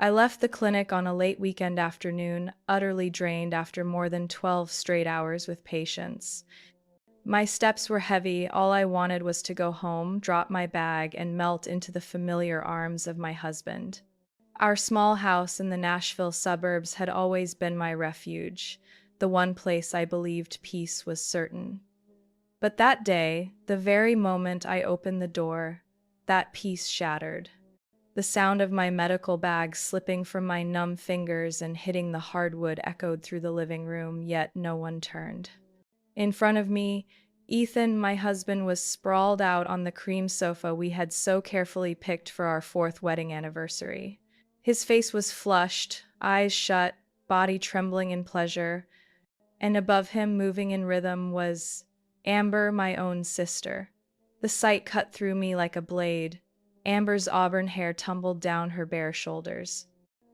I left the clinic on a late weekend afternoon, utterly drained after more than 12 straight hours with patients. My steps were heavy. All I wanted was to go home, drop my bag, and melt into the familiar arms of my husband. Our small house in the Nashville suburbs had always been my refuge, the one place I believed peace was certain. But that day, the very moment I opened the door, that peace shattered. The sound of my medical bag slipping from my numb fingers and hitting the hardwood echoed through the living room, yet no one turned. In front of me, Ethan, my husband, was sprawled out on the cream sofa we had so carefully picked for our fourth wedding anniversary. His face was flushed, eyes shut, body trembling in pleasure, and above him, moving in rhythm, was Amber, my own sister. The sight cut through me like a blade. Amber's auburn hair tumbled down her bare shoulders.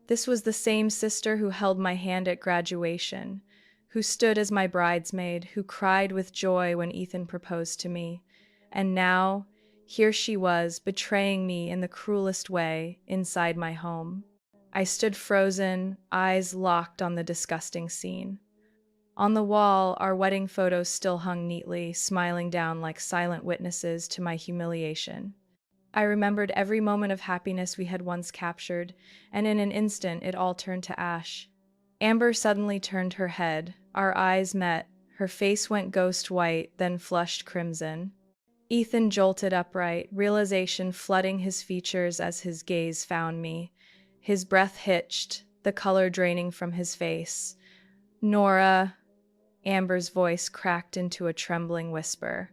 This was the same sister who held my hand at graduation, who stood as my bridesmaid, who cried with joy when Ethan proposed to me. And now, here she was, betraying me in the cruelest way, inside my home. I stood frozen, eyes locked on the disgusting scene. On the wall, our wedding photos still hung neatly, smiling down like silent witnesses to my humiliation. I remembered every moment of happiness we had once captured, and in an instant it all turned to ash. Amber suddenly turned her head. Our eyes met. Her face went ghost white, then flushed crimson. Ethan jolted upright, realization flooding his features as his gaze found me. His breath hitched, the color draining from his face. "Nora," Amber's voice cracked into a trembling whisper.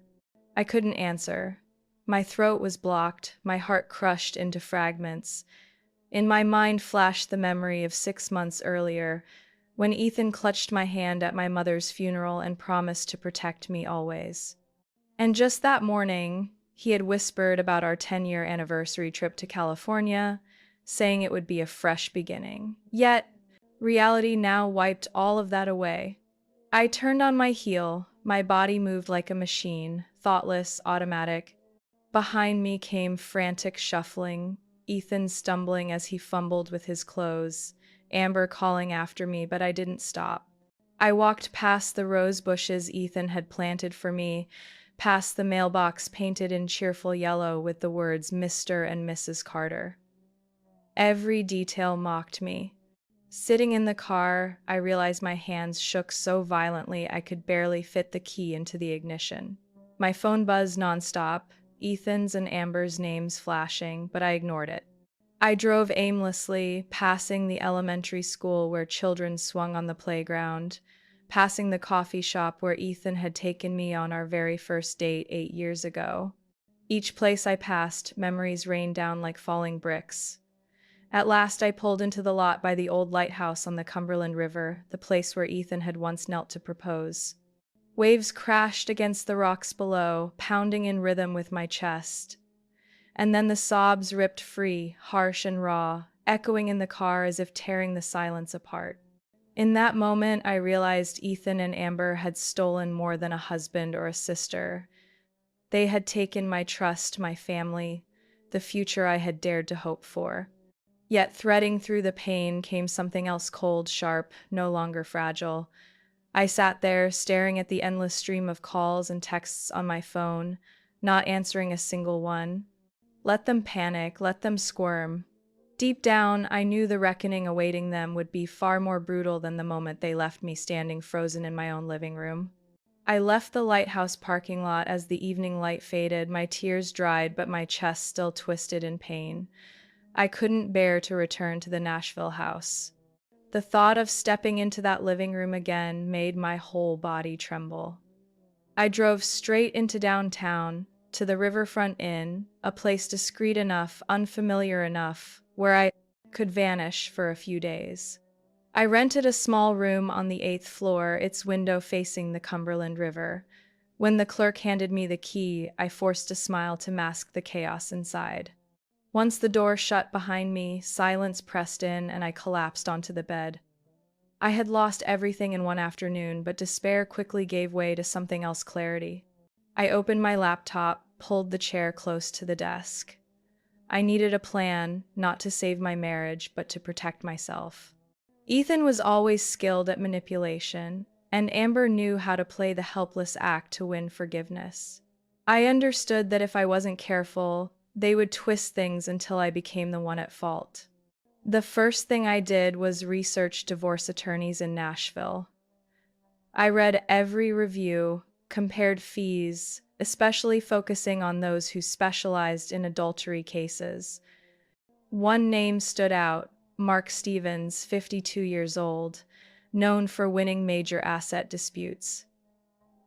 I couldn't answer. My throat was blocked, my heart crushed into fragments. In my mind flashed the memory of 6 months earlier, when Ethan clutched my hand at my mother's funeral and promised to protect me always. And just that morning, he had whispered about our 10-year anniversary trip to California, saying it would be a fresh beginning. Yet, reality now wiped all of that away. I turned on my heel, my body moved like a machine, thoughtless, automatic. Behind me came frantic shuffling, Ethan stumbling as he fumbled with his clothes, Amber calling after me, but I didn't stop. I walked past the rose bushes Ethan had planted for me, past the mailbox painted in cheerful yellow with the words Mr. and Mrs. Carter. Every detail mocked me. Sitting in the car, I realized my hands shook so violently I could barely fit the key into the ignition. My phone buzzed nonstop, Ethan's and Amber's names flashing, but I ignored it. I drove aimlessly, passing the elementary school where children swung on the playground, passing the coffee shop where Ethan had taken me on our very first date 8 years ago. Each place I passed, memories rained down like falling bricks. At last I pulled into the lot by the old lighthouse on the Cumberland River, the place where Ethan had once knelt to propose. Waves crashed against the rocks below, pounding in rhythm with my chest. And then the sobs ripped free, harsh and raw, echoing in the car as if tearing the silence apart. In that moment, I realized Ethan and Amber had stolen more than a husband or a sister. They had taken my trust, my family, the future I had dared to hope for. Yet threading through the pain came something else cold, sharp, no longer fragile. I sat there, staring at the endless stream of calls and texts on my phone, not answering a single one. Let them panic, let them squirm. Deep down, I knew the reckoning awaiting them would be far more brutal than the moment they left me standing frozen in my own living room. I left the lighthouse parking lot as the evening light faded, my tears dried, but my chest still twisted in pain. I couldn't bear to return to the Nashville house. The thought of stepping into that living room again made my whole body tremble. I drove straight into downtown, to the Riverfront Inn, a place discreet enough, unfamiliar enough, where I could vanish for a few days. I rented a small room on the 8th floor, its window facing the Cumberland River. When the clerk handed me the key, I forced a smile to mask the chaos inside. Once the door shut behind me, silence pressed in, and I collapsed onto the bed. I had lost everything in one afternoon, but despair quickly gave way to something else, clarity. I opened my laptop, pulled the chair close to the desk. I needed a plan, not to save my marriage, but to protect myself. Ethan was always skilled at manipulation, and Amber knew how to play the helpless act to win forgiveness. I understood that if I wasn't careful, they would twist things until I became the one at fault. The first thing I did was research divorce attorneys in Nashville. I read every review, compared fees, especially focusing on those who specialized in adultery cases. One name stood out: Mark Stevens, 52 years old, known for winning major asset disputes.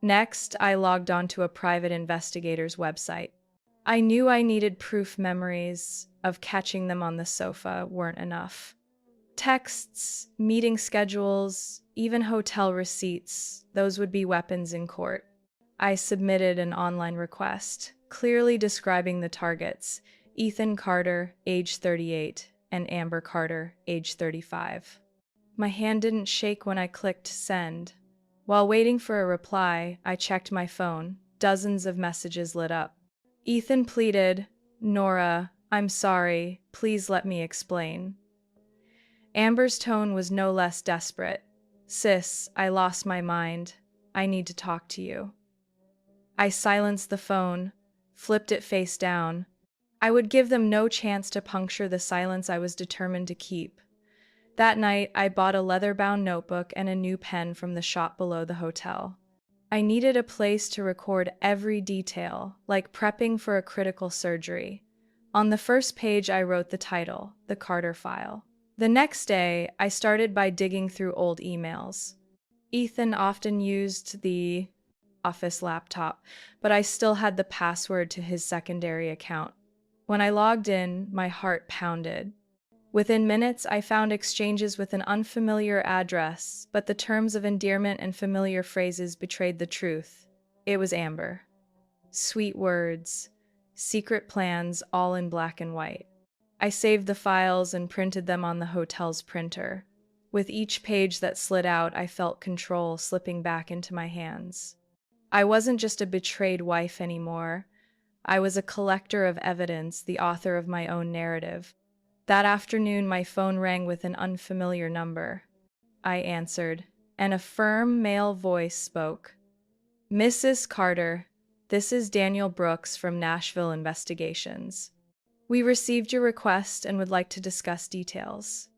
Next, I logged onto a private investigator's website. I knew I needed proof. Memories of catching them on the sofa weren't enough. Texts, meeting schedules, even hotel receipts, those would be weapons in court. I submitted an online request, clearly describing the targets: Ethan Carter, age 38, and Amber Carter, age 35. My hand didn't shake when I clicked send. While waiting for a reply, I checked my phone. Dozens of messages lit up. Ethan pleaded, "Nora, I'm sorry, please let me explain." Amber's tone was no less desperate. "Sis, I lost my mind. I need to talk to you." I silenced the phone, flipped it face down. I would give them no chance to puncture the silence I was determined to keep. That night, I bought a leather-bound notebook and a new pen from the shop below the hotel. I needed a place to record every detail, like prepping for a critical surgery. On the first page, I wrote the title, The Carter File. The next day, I started by digging through old emails. Ethan often used the office laptop, but I still had the password to his secondary account. When I logged in, my heart pounded. Within minutes, I found exchanges with an unfamiliar address, but the terms of endearment and familiar phrases betrayed the truth. It was Amber. Sweet words, secret plans, all in black and white. I saved the files and printed them on the hotel's printer. With each page that slid out, I felt control slipping back into my hands. I wasn't just a betrayed wife anymore. I was a collector of evidence, the author of my own narrative. That afternoon, my phone rang with an unfamiliar number. I answered, and a firm male voice spoke. "Mrs. Carter, this is Daniel Brooks from Nashville Investigations. We received your request and would like to discuss details."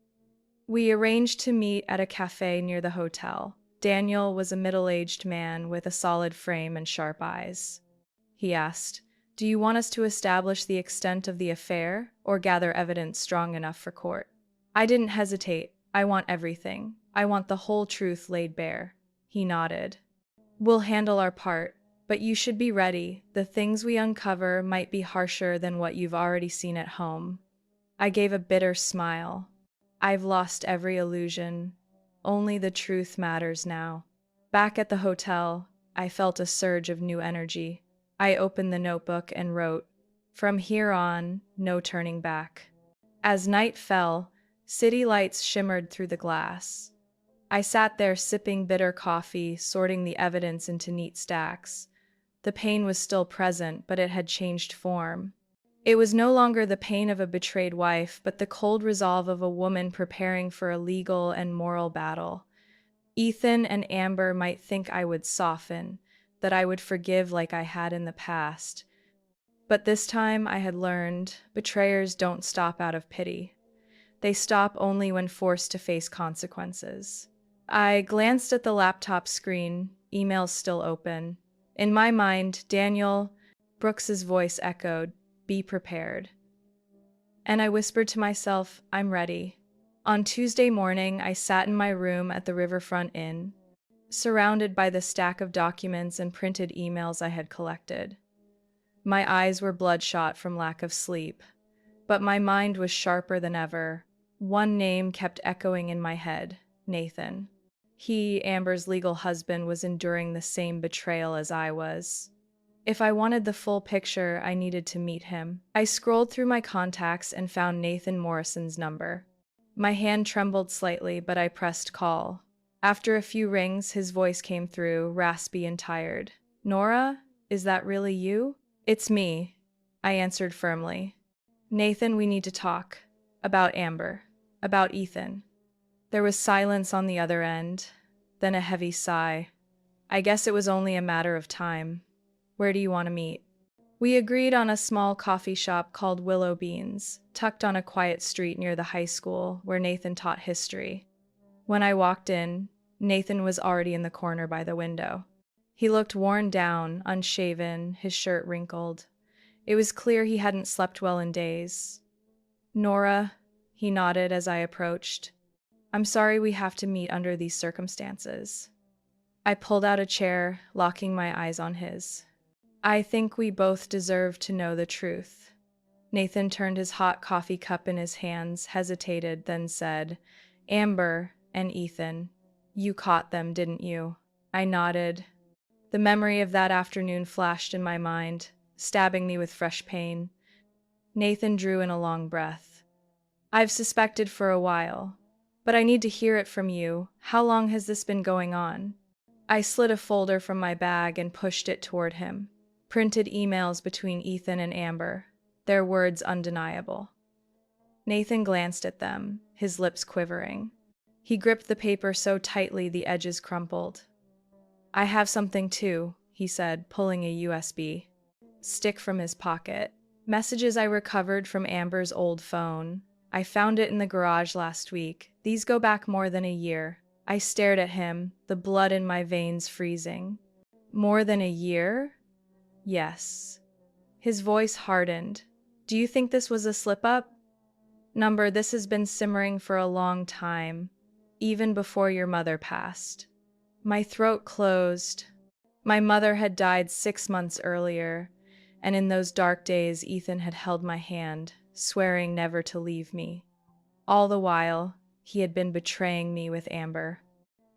We arranged to meet at a cafe near the hotel. Daniel was a middle-aged man with a solid frame and sharp eyes. He asked, "Do you want us to establish the extent of the affair or gather evidence strong enough for court?" I didn't hesitate. "I want everything. I want the whole truth laid bare." He nodded. "We'll handle our part, but you should be ready. The things we uncover might be harsher than what you've already seen at home." I gave a bitter smile. I've lost every illusion. Only the truth matters now. Back at the hotel, I felt a surge of new energy. I opened the notebook and wrote, "From here on, no turning back." As night fell, city lights shimmered through the glass. I sat there sipping bitter coffee, sorting the evidence into neat stacks. The pain was still present, but it had changed form. It was no longer the pain of a betrayed wife, but the cold resolve of a woman preparing for a legal and moral battle. Ethan and Amber might think I would soften, that I would forgive like I had in the past. But this time I had learned, betrayers don't stop out of pity. They stop only when forced to face consequences. I glanced at the laptop screen, emails still open. In my mind, Daniel Brooks's voice echoed, "Be prepared." And I whispered to myself, "I'm ready." On Tuesday morning, I sat in my room at the Riverfront Inn, surrounded by the stack of documents and printed emails I had collected. My eyes were bloodshot from lack of sleep, but my mind was sharper than ever. One name kept echoing in my head: Nathan. He, Amber's legal husband, was enduring the same betrayal as I was. If I wanted the full picture, I needed to meet him. I scrolled through my contacts and found Nathan Morrison's number. My hand trembled slightly, but I pressed call. After a few rings, his voice came through, raspy and tired. "Nora, is that really you?" "It's me," I answered firmly. Nathan, we need to talk. About Amber. About Ethan. There was silence on the other end, then a heavy sigh. I guess it was only a matter of time. Where do you want to meet? We agreed on a small coffee shop called Willow Beans, tucked on a quiet street near the high school where Nathan taught history. When I walked in, Nathan was already in the corner by the window. He looked worn down, unshaven, his shirt wrinkled. It was clear he hadn't slept well in days. Nora, he nodded as I approached. I'm sorry we have to meet under these circumstances. I pulled out a chair, locking my eyes on his. I think we both deserve to know the truth. Nathan turned his hot coffee cup in his hands, hesitated, then said, Amber and Ethan, you caught them, didn't you? I nodded. The memory of that afternoon flashed in my mind, stabbing me with fresh pain. Nathan drew in a long breath. I've suspected for a while, but I need to hear it from you. How long has this been going on? I slid a folder from my bag and pushed it toward him. Printed emails between Ethan and Amber, their words undeniable. Nathan glanced at them, his lips quivering. He gripped the paper so tightly the edges crumpled. I have something too, he said, pulling a USB stick from his pocket. Messages I recovered from Amber's old phone. I found it in the garage last week. These go back more than a year. I stared at him, the blood in my veins freezing. More than a year? Yes. His voice hardened. Do you think this was a slip-up? Number, this has been simmering for a long time, even before your mother passed. My throat closed. My mother had died 6 months earlier, and in those dark days Ethan had held my hand, swearing never to leave me. All the while, he had been betraying me with Amber.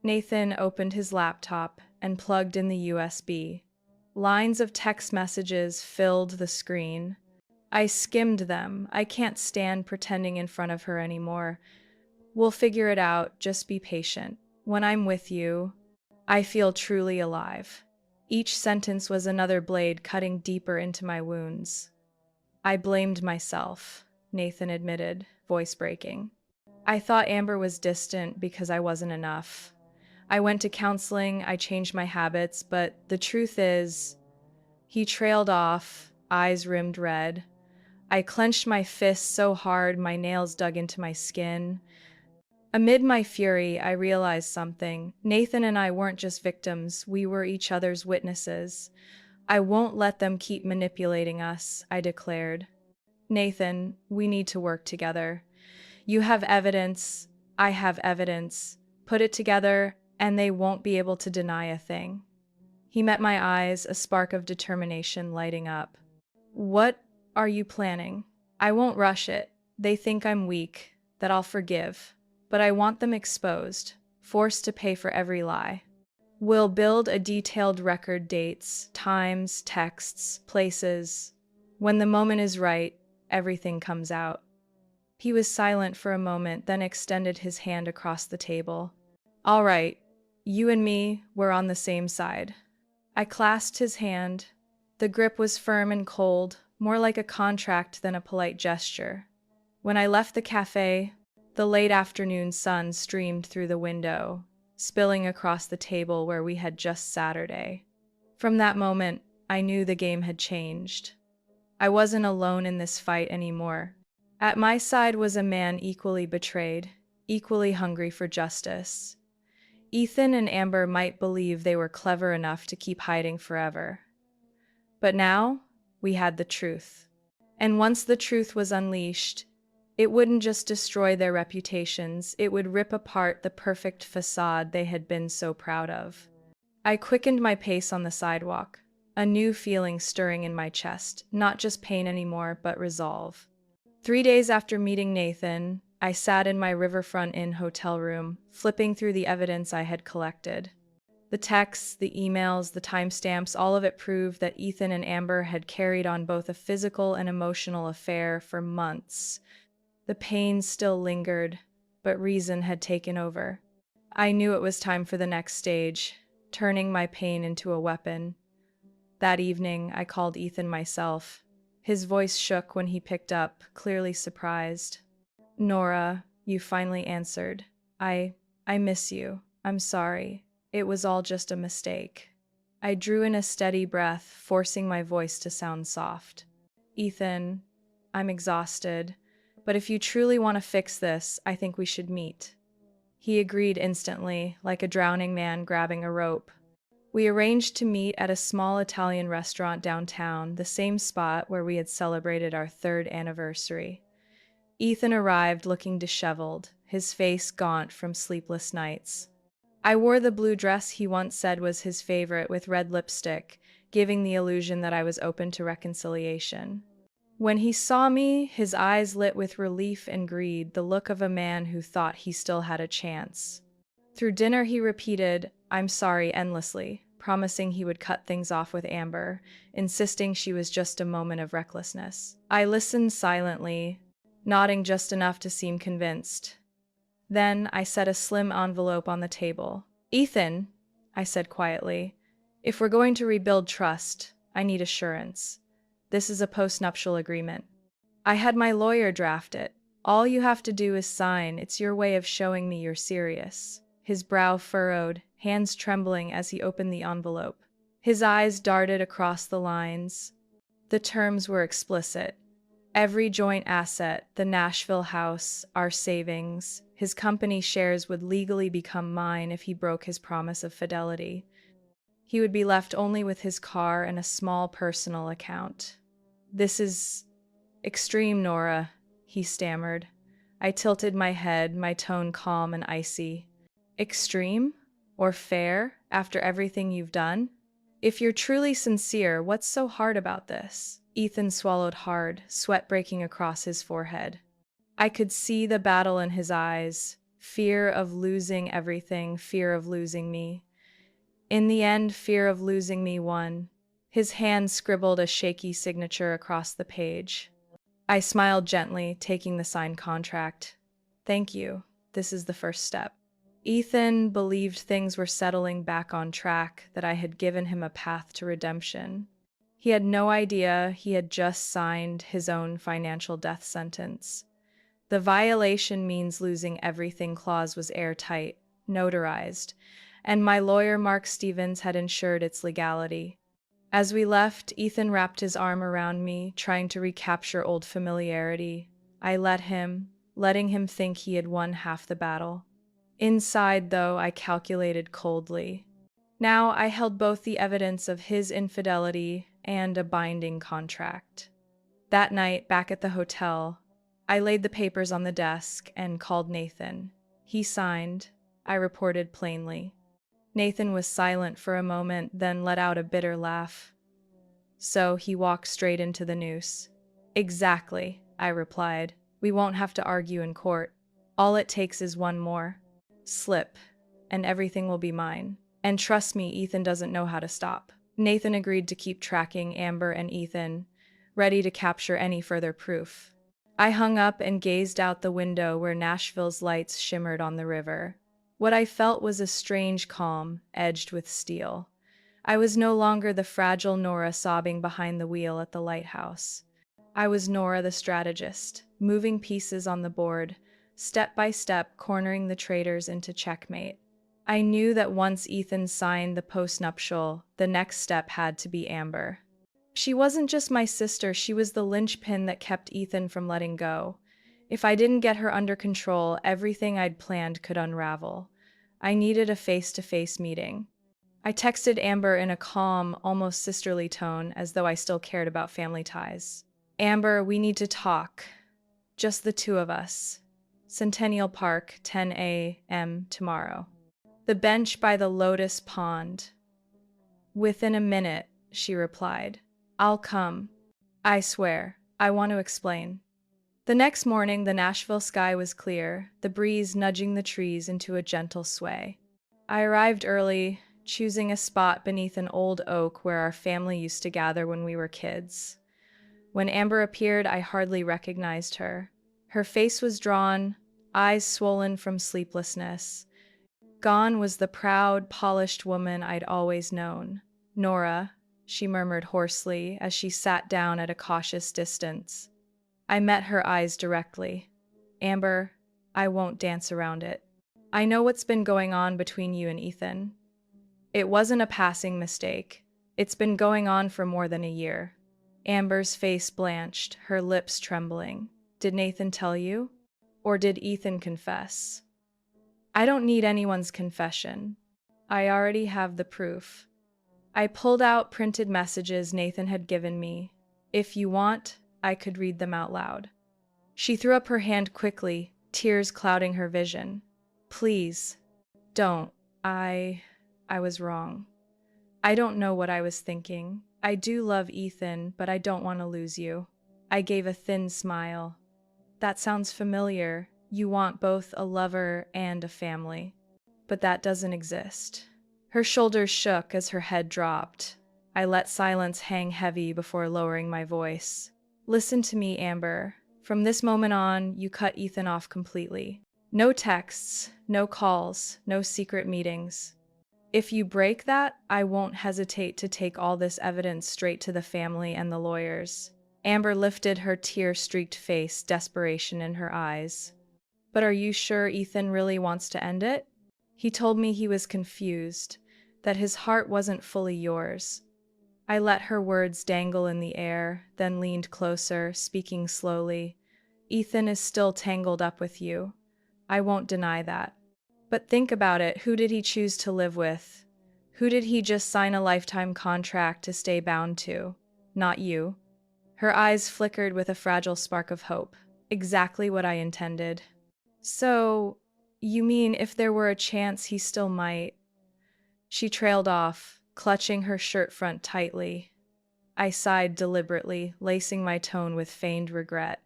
Nathan opened his laptop and plugged in the USB. Lines of text messages filled the screen. I skimmed them. I can't stand pretending in front of her anymore. We'll figure it out, just be patient. When I'm with you, I feel truly alive. Each sentence was another blade cutting deeper into my wounds. I blamed myself, Nathan admitted, voice breaking. I thought Amber was distant because I wasn't enough. I went to counseling, I changed my habits, but the truth is, he trailed off, eyes rimmed red. I clenched my fists so hard my nails dug into my skin. Amid my fury, I realized something. Nathan and I weren't just victims, we were each other's witnesses. I won't let them keep manipulating us, I declared. Nathan, we need to work together. You have evidence, I have evidence. Put it together, and they won't be able to deny a thing. He met my eyes, a spark of determination lighting up. What are you planning? I won't rush it. They think I'm weak, that I'll forgive. But I want them exposed, forced to pay for every lie. We'll build a detailed record, dates, times, texts, places. When the moment is right, everything comes out. He was silent for a moment, then extended his hand across the table. All right, you and me, we're on the same side. I clasped his hand. The grip was firm and cold, more like a contract than a polite gesture. When I left the cafe, the late afternoon sun streamed through the window, spilling across the table where we had just Saturday. From that moment, I knew the game had changed. I wasn't alone in this fight anymore. At my side was a man equally betrayed, equally hungry for justice. Ethan and Amber might believe they were clever enough to keep hiding forever. But now, we had the truth. And once the truth was unleashed, it wouldn't just destroy their reputations, it would rip apart the perfect facade they had been so proud of. I quickened my pace on the sidewalk, a new feeling stirring in my chest, not just pain anymore, but resolve. 3 days after meeting Nathan, I sat in my Riverfront Inn hotel room, flipping through the evidence I had collected. The texts, the emails, the timestamps, all of it proved that Ethan and Amber had carried on both a physical and emotional affair for months. The pain still lingered, but reason had taken over. I knew it was time for the next stage, turning my pain into a weapon. That evening, I called Ethan myself. His voice shook when he picked up, clearly surprised. Nora, you finally answered. I I miss you. I'm sorry. It was all just a mistake. I drew in a steady breath, forcing my voice to sound soft. Ethan, I'm exhausted, but if you truly want to fix this, I think we should meet. He agreed instantly, like a drowning man grabbing a rope. We arranged to meet at a small Italian restaurant downtown, the same spot where we had celebrated our third anniversary. Ethan arrived looking disheveled, his face gaunt from sleepless nights. I wore the blue dress he once said was his favorite with red lipstick, giving the illusion that I was open to reconciliation. When he saw me, his eyes lit with relief and greed, the look of a man who thought he still had a chance. Through dinner, he repeated, "I'm sorry," endlessly, promising he would cut things off with Amber, insisting she was just a moment of recklessness. I listened silently, nodding just enough to seem convinced. Then I set a slim envelope on the table. "Ethan," I said quietly, "if we're going to rebuild trust, I need assurance. This is a postnuptial agreement. I had my lawyer draft it. All you have to do is sign. It's your way of showing me you're serious." His brow furrowed, hands trembling as he opened the envelope. His eyes darted across the lines. The terms were explicit. Every joint asset, the Nashville house, our savings, his company shares would legally become mine if he broke his promise of fidelity. He would be left only with his car and a small personal account. "This is extreme, Nora," he stammered. I tilted my head, my tone calm and icy. "Extreme? Or fair, after everything you've done? If you're truly sincere, what's so hard about this?" Ethan swallowed hard, sweat breaking across his forehead. I could see the battle in his eyes, fear of losing everything, fear of losing me. In the end, fear of losing me won. His hand scribbled a shaky signature across the page. I smiled gently, taking the signed contract. "Thank you. This is the first step." Ethan believed things were settling back on track, that I had given him a path to redemption. He had no idea he had just signed his own financial death sentence. The violation means losing everything clause was airtight, notarized, and my lawyer Mark Stevens had ensured its legality. As we left, Ethan wrapped his arm around me, trying to recapture old familiarity. I letting him think he had won half the battle. Inside, though, I calculated coldly. Now I held both the evidence of his infidelity and a binding contract. That night, back at the hotel, I laid the papers on the desk and called Nathan. He signed, I reported plainly. Nathan was silent for a moment, then let out a bitter laugh. So he walked straight into the noose. "Exactly," I replied. "We won't have to argue in court. All it takes is one more slip, and everything will be mine. And trust me, Ethan doesn't know how to stop." Nathan agreed to keep tracking Amber and Ethan, ready to capture any further proof. I hung up and gazed out the window where Nashville's lights shimmered on the river. What I felt was a strange calm, edged with steel. I was no longer the fragile Nora sobbing behind the wheel at the lighthouse. I was Nora the strategist, moving pieces on the board, step by step cornering the traitors into checkmate. I knew that once Ethan signed the postnuptial, the next step had to be Amber. She wasn't just my sister, she was the linchpin that kept Ethan from letting go. If I didn't get her under control, everything I'd planned could unravel. I needed a face-to-face meeting. I texted Amber in a calm, almost sisterly tone, as though I still cared about family ties. "Amber, we need to talk. Just the two of us. Centennial Park, 10 a.m. tomorrow. The bench by the Lotus Pond." "Within a minute," she replied. "I'll come. I swear. I want to explain." The next morning, the Nashville sky was clear, the breeze nudging the trees into a gentle sway. I arrived early, choosing a spot beneath an old oak where our family used to gather when we were kids. When Amber appeared, I hardly recognized her. Her face was drawn, eyes swollen from sleeplessness. Gone was the proud, polished woman I'd always known. "Nora," she murmured hoarsely as she sat down at a cautious distance. I met her eyes directly. Amber, I won't dance around it. I know what's been going on between you and Ethan. It wasn't a passing mistake. It's been going on for more than a year. Amber's face blanched, her lips trembling. Did Nathan tell you? Or did Ethan confess? I don't need anyone's confession. I already have the proof. I pulled out printed messages Nathan had given me. If you want, I could read them out loud. She threw up her hand quickly, tears clouding her vision. Please, don't. I was wrong. I don't know what I was thinking. I do love Ethan, but I don't want to lose you. I gave a thin smile. That sounds familiar. You want both a lover and a family. But that doesn't exist. Her shoulders shook as her head dropped. I let silence hang heavy before lowering my voice. Listen to me, Amber. From this moment on, you cut Ethan off completely. No texts, no calls, no secret meetings. If you break that, I won't hesitate to take all this evidence straight to the family and the lawyers. Amber lifted her tear-streaked face, desperation in her eyes. But are you sure Ethan really wants to end it? He told me he was confused, that his heart wasn't fully yours. I let her words dangle in the air, then leaned closer, speaking slowly. Ethan is still tangled up with you. I won't deny that. But think about it, who did he choose to live with? Who did he just sign a lifetime contract to stay bound to? Not you. Her eyes flickered with a fragile spark of hope. Exactly what I intended. So, you mean if there were a chance he still might? She trailed off, clutching her shirt front tightly. I sighed deliberately, lacing my tone with feigned regret.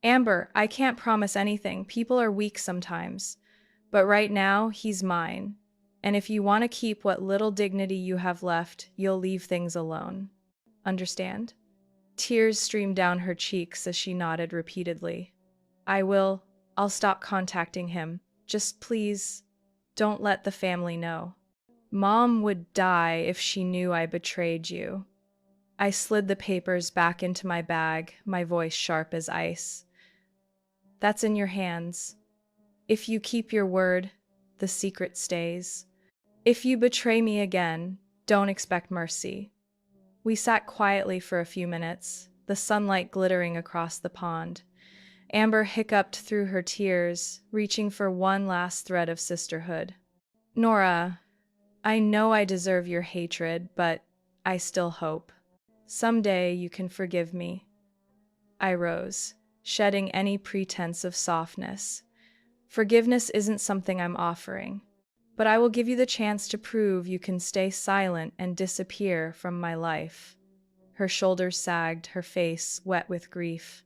Amber, I can't promise anything. People are weak sometimes. But right now, he's mine. And if you want to keep what little dignity you have left, you'll leave things alone. Understand? Tears streamed down her cheeks as she nodded repeatedly. I will. I'll stop contacting him. Just please, don't let the family know. Mom would die if she knew I betrayed you. I slid the papers back into my bag, my voice sharp as ice. That's in your hands. If you keep your word, the secret stays. If you betray me again, don't expect mercy. We sat quietly for a few minutes, the sunlight glittering across the pond. Amber hiccuped through her tears, reaching for one last thread of sisterhood. Nora, I know I deserve your hatred, but I still hope. Someday you can forgive me. I rose, shedding any pretense of softness. Forgiveness isn't something I'm offering, but I will give you the chance to prove you can stay silent and disappear from my life. Her shoulders sagged, her face wet with grief.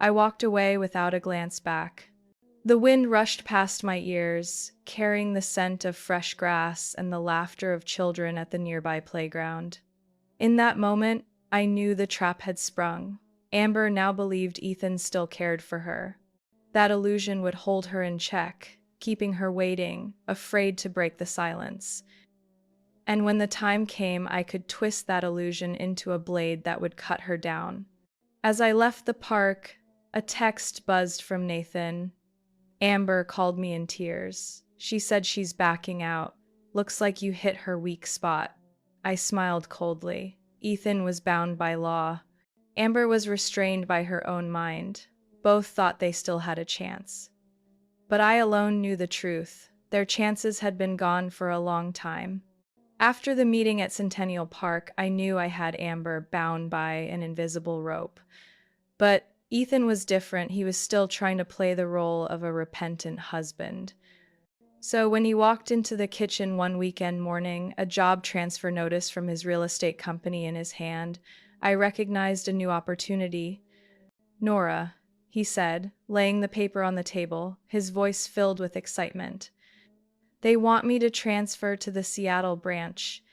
I walked away without a glance back. The wind rushed past my ears, carrying the scent of fresh grass and the laughter of children at the nearby playground. In that moment, I knew the trap had sprung. Amber now believed Ethan still cared for her. That illusion would hold her in check, keeping her waiting, afraid to break the silence. And when the time came, I could twist that illusion into a blade that would cut her down. As I left the park, a text buzzed from Nathan. Amber called me in tears. She said she's backing out. Looks like you hit her weak spot. I smiled coldly. Ethan was bound by law. Amber was restrained by her own mind. Both thought they still had a chance. But I alone knew the truth. Their chances had been gone for a long time. After the meeting at Centennial Park, I knew I had Amber bound by an invisible rope. But Ethan was different. He was still trying to play the role of a repentant husband. So when he walked into the kitchen one weekend morning, a job transfer notice from his real estate company in his hand, I recognized a new opportunity. Nora, he said, laying the paper on the table, his voice filled with excitement. They want me to transfer to the Seattle branch.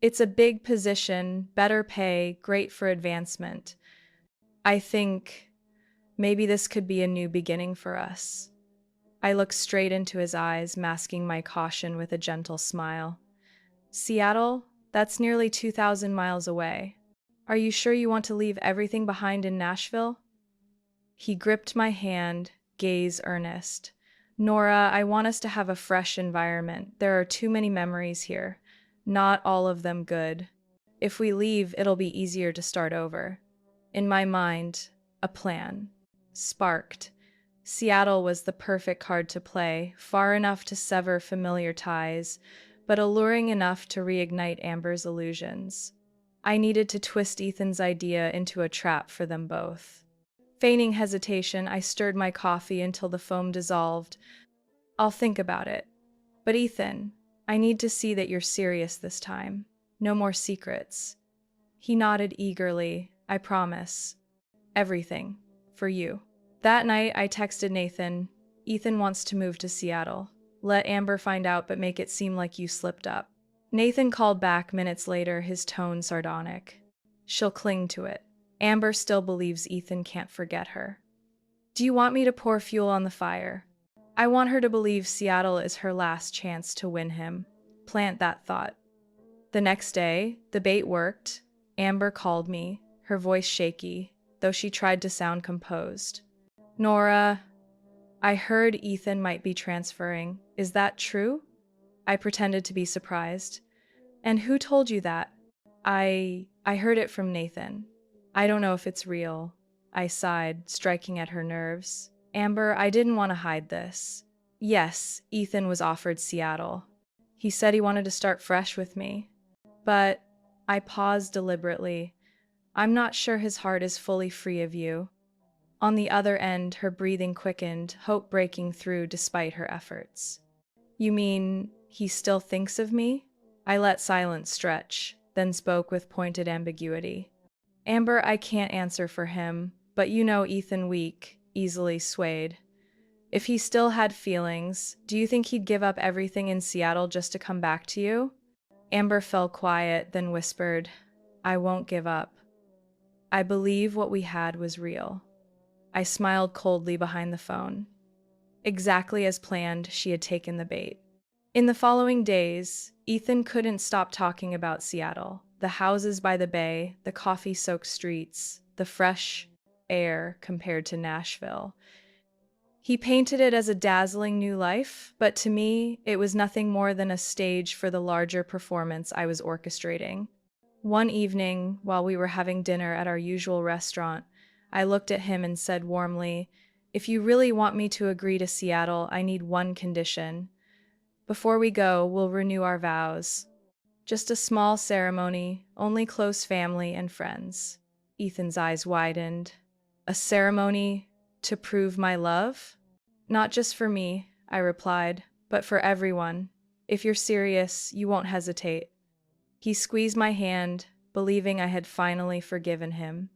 It's a big position, better pay, great for advancement. I think maybe this could be a new beginning for us. I looked straight into his eyes, masking my caution with a gentle smile. Seattle? That's nearly 2,000 miles away. Are you sure you want to leave everything behind in Nashville? He gripped my hand, gaze earnest. Nora, I want us to have a fresh environment. There are too many memories here. Not all of them good. If we leave, it'll be easier to start over. In my mind, a plan sparked. Seattle was the perfect card to play, far enough to sever familiar ties, but alluring enough to reignite Amber's illusions. I needed to twist Ethan's idea into a trap for them both. Feigning hesitation, I stirred my coffee until the foam dissolved. I'll think about it. But Ethan, I need to see that you're serious this time. No more secrets. He nodded eagerly. I promise. Everything. For you. That night, I texted Nathan. Ethan wants to move to Seattle. Let Amber find out, but make it seem like you slipped up. Nathan called back minutes later, his tone sardonic. She'll cling to it. Amber still believes Ethan can't forget her. Do you want me to pour fuel on the fire? I want her to believe Seattle is her last chance to win him. Plant that thought. The next day, the bait worked. Amber called me, her voice shaky, though she tried to sound composed. Nora, I heard Ethan might be transferring. Is that true? I pretended to be surprised. And who told you that? I heard it from Nathan. I don't know if it's real. I sighed, striking at her nerves. Amber, I didn't want to hide this. Yes, Ethan was offered Seattle. He said he wanted to start fresh with me. But I paused deliberately. I'm not sure his heart is fully free of you. On the other end, her breathing quickened, hope breaking through despite her efforts. You mean he still thinks of me? I let silence stretch, then spoke with pointed ambiguity. Amber, I can't answer for him, but you know Ethan weak, easily swayed. If he still had feelings, do you think he'd give up everything in Seattle just to come back to you? Amber fell quiet, then whispered, I won't give up. I believe what we had was real. I smiled coldly behind the phone. Exactly as planned, she had taken the bait. In the following days, Ethan couldn't stop talking about Seattle. The houses by the bay, the coffee-soaked streets, the fresh air compared to Nashville. He painted it as a dazzling new life, but to me, it was nothing more than a stage for the larger performance I was orchestrating. One evening, while we were having dinner at our usual restaurant, I looked at him and said warmly, If you really want me to agree to Seattle, I need one condition. Before we go, we'll renew our vows. Just a small ceremony, only close family and friends. Ethan's eyes widened. A ceremony to prove my love? Not just for me, I replied, but for everyone. If you're serious, you won't hesitate. He squeezed my hand, believing I had finally forgiven him.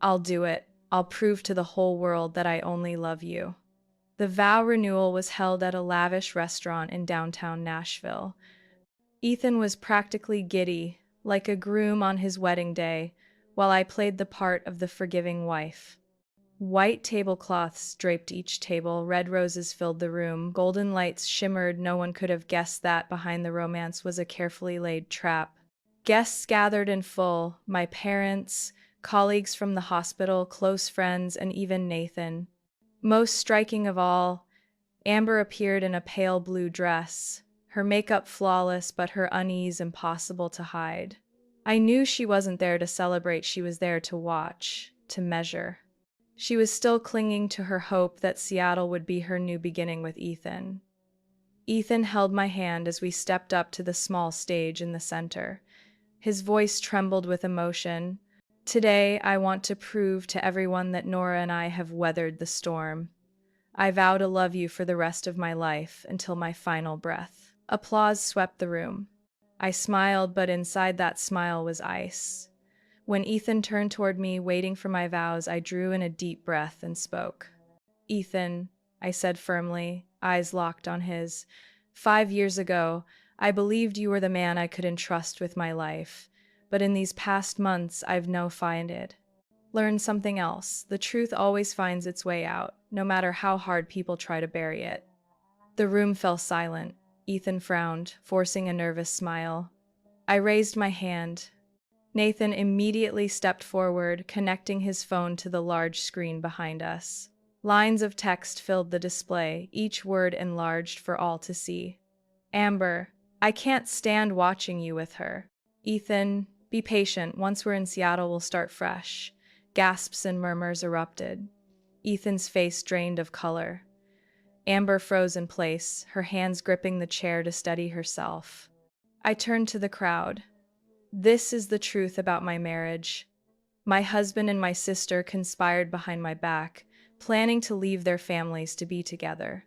I'll do it. I'll prove to the whole world that I only love you. The vow renewal was held at a lavish restaurant in downtown Nashville. Ethan was practically giddy, like a groom on his wedding day, while I played the part of the forgiving wife. White tablecloths draped each table, red roses filled the room, golden lights shimmered. No one could have guessed that behind the romance was a carefully laid trap. Guests gathered in full, my parents, colleagues from the hospital, close friends, and even Nathan. Most striking of all, Amber appeared in a pale blue dress, her makeup flawless but her unease impossible to hide. I knew she wasn't there to celebrate, she was there to watch, to measure. She was still clinging to her hope that Seattle would be her new beginning with Ethan. Ethan held my hand as we stepped up to the small stage in the center. His voice trembled with emotion. Today, I want to prove to everyone that Nora and I have weathered the storm. I vow to love you for the rest of my life until my final breath. Applause swept the room. I smiled, but inside that smile was ice. When Ethan turned toward me, waiting for my vows, I drew in a deep breath and spoke. Ethan, I said firmly, eyes locked on his. 5 years ago, I believed you were the man I could entrust with my life, but in these past months, I've learned something else. The truth always finds its way out, no matter how hard people try to bury it. The room fell silent. Ethan frowned, forcing a nervous smile. I raised my hand. Nathan immediately stepped forward, connecting his phone to the large screen behind us. Lines of text filled the display, each word enlarged for all to see. Amber, I can't stand watching you with her. Ethan, be patient. Once we're in Seattle, we'll start fresh. Gasps and murmurs erupted. Ethan's face drained of color. Amber froze in place, her hands gripping the chair to steady herself. I turned to the crowd. This is the truth about my marriage. My husband and my sister conspired behind my back, planning to leave their families to be together.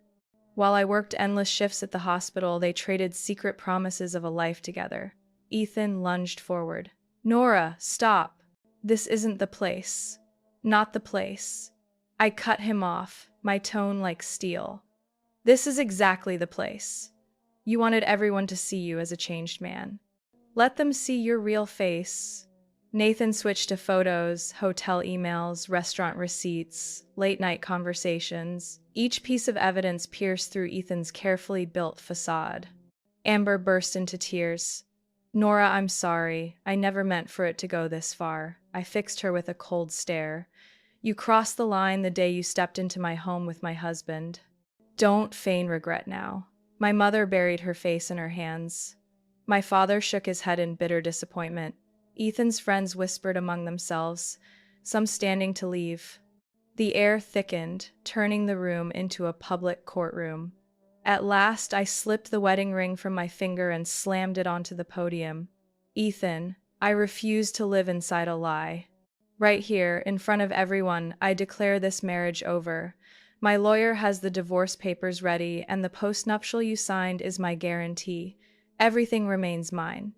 While I worked endless shifts at the hospital, they traded secret promises of a life together. Ethan lunged forward. Nora, stop. This isn't the place. Not the place. I cut him off, my tone like steel. This is exactly the place. You wanted everyone to see you as a changed man. Let them see your real face. Nathan switched to photos, hotel emails, restaurant receipts, late-night conversations. Each piece of evidence pierced through Ethan's carefully built facade. Amber burst into tears. Nora, I'm sorry. I never meant for it to go this far. I fixed her with a cold stare. You crossed the line the day you stepped into my home with my husband. Don't feign regret now. My mother buried her face in her hands. My father shook his head in bitter disappointment. Ethan's friends whispered among themselves, some standing to leave. The air thickened, turning the room into a public courtroom. At last, I slipped the wedding ring from my finger and slammed it onto the podium. Ethan, I refuse to live inside a lie. Right here, in front of everyone, I declare this marriage over. My lawyer has the divorce papers ready, and the postnuptial you signed is my guarantee. Everything remains mine.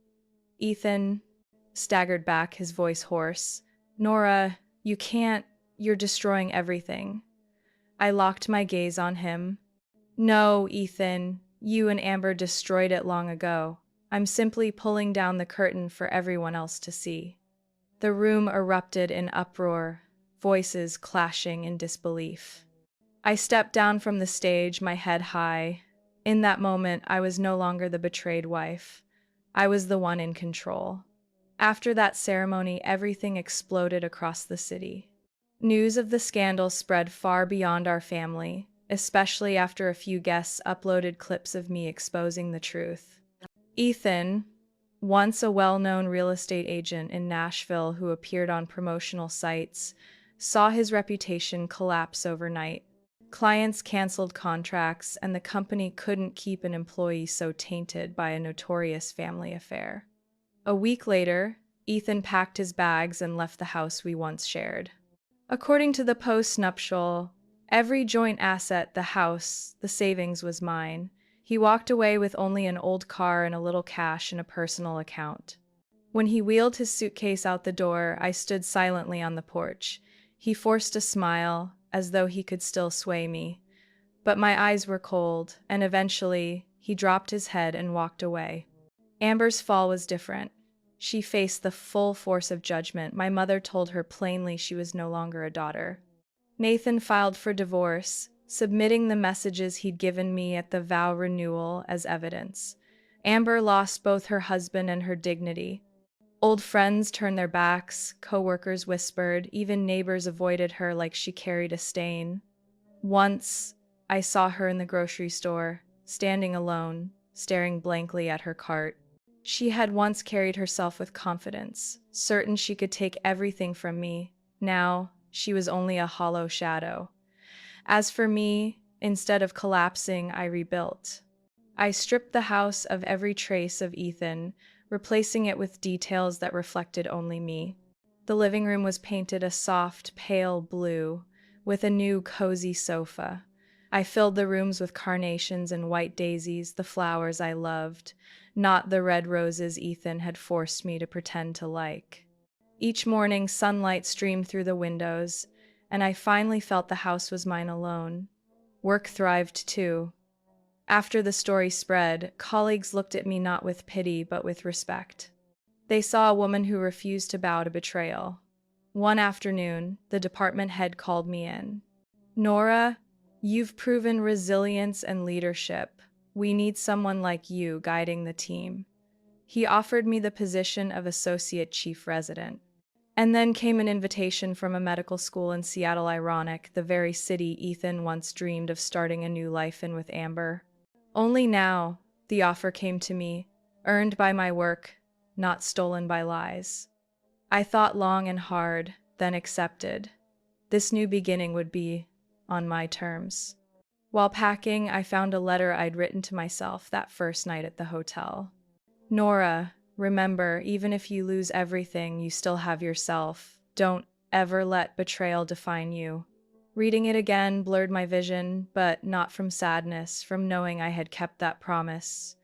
Ethan staggered back, his voice hoarse. Nora, you can't. You're destroying everything. I locked my gaze on him. No, Ethan, you and Amber destroyed it long ago. I'm simply pulling down the curtain for everyone else to see. The room erupted in uproar, voices clashing in disbelief. I stepped down from the stage, my head high. In that moment, I was no longer the betrayed wife. I was the one in control. After that ceremony, everything exploded across the city. News of the scandal spread far beyond our family, especially after a few guests uploaded clips of me exposing the truth. Ethan, once a well-known real estate agent in Nashville who appeared on promotional sites, saw his reputation collapse overnight. Clients canceled contracts, and the company couldn't keep an employee so tainted by a notorious family affair. A week later, Ethan packed his bags and left the house we once shared. According to the post-nuptial, every joint asset, the house, the savings, was mine. He walked away with only an old car and a little cash in a personal account. When he wheeled his suitcase out the door, I stood silently on the porch. He forced a smile, as though he could still sway me. But my eyes were cold, and eventually, he dropped his head and walked away. Amber's fall was different. She faced the full force of judgment. My mother told her plainly she was no longer a daughter. Nathan filed for divorce, submitting the messages he'd given me at the vow renewal as evidence. Amber lost both her husband and her dignity. Old friends turned their backs, co-workers whispered, even neighbors avoided her like she carried a stain. Once, I saw her in the grocery store, standing alone, staring blankly at her cart. She had once carried herself with confidence, certain she could take everything from me. Now, she was only a hollow shadow. As for me, instead of collapsing, I rebuilt. I stripped the house of every trace of Ethan, replacing it with details that reflected only me. The living room was painted a soft, pale blue, with a new, cozy sofa. I filled the rooms with carnations and white daisies, the flowers I loved, not the red roses Ethan had forced me to pretend to like. Each morning, sunlight streamed through the windows, and I finally felt the house was mine alone. Work thrived too. After the story spread, colleagues looked at me not with pity but with respect. They saw a woman who refused to bow to betrayal. One afternoon, the department head called me in. Nora, you've proven resilience and leadership. We need someone like you guiding the team. He offered me the position of associate chief resident. And then came an invitation from a medical school in Seattle, ironic, the very city Ethan once dreamed of starting a new life in with Amber. Only now, the offer came to me, earned by my work, not stolen by lies. I thought long and hard, then accepted. This new beginning would be on my terms. While packing, I found a letter I'd written to myself that first night at the hotel. Nora, remember, even if you lose everything, you still have yourself. Don't ever let betrayal define you. Reading it again blurred my vision, but not from sadness, from knowing I had kept that promise.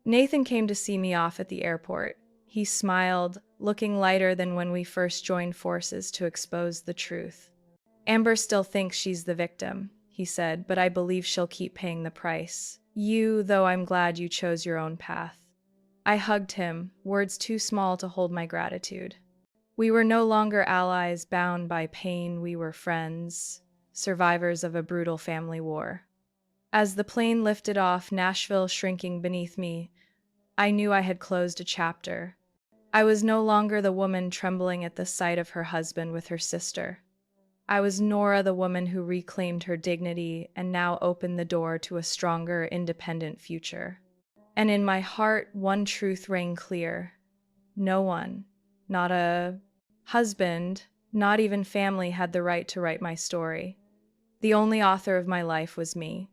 Nathan came to see me off at the airport. He smiled, looking lighter than when we first joined forces to expose the truth. Amber still thinks she's the victim, he said, but I believe she'll keep paying the price. Though I'm glad you chose your own path. I hugged him, words too small to hold my gratitude. We were no longer allies bound by pain, we were friends, survivors of a brutal family war. As the plane lifted off, Nashville shrinking beneath me, I knew I had closed a chapter. I was no longer the woman trembling at the sight of her husband with her sister. I was Nora, the woman who reclaimed her dignity and now opened the door to a stronger, independent future. And in my heart, one truth rang clear. No one, not a husband, not even family, had the right to write my story. The only author of my life was me.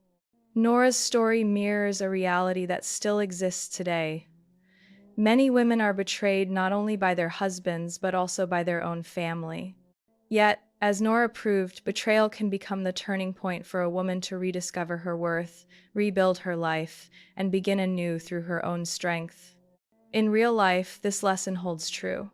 Nora's story mirrors a reality that still exists today. Many women are betrayed not only by their husbands, but also by their own family. Yet, as Nora proved, betrayal can become the turning point for a woman to rediscover her worth, rebuild her life, and begin anew through her own strength. In real life, this lesson holds true.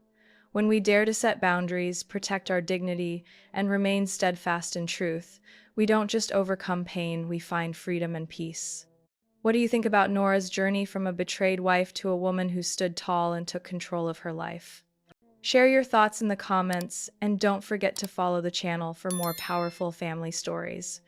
When we dare to set boundaries, protect our dignity, and remain steadfast in truth, we don't just overcome pain, we find freedom and peace. What do you think about Nora's journey from a betrayed wife to a woman who stood tall and took control of her life? Share your thoughts in the comments, and don't forget to follow the channel for more powerful family stories.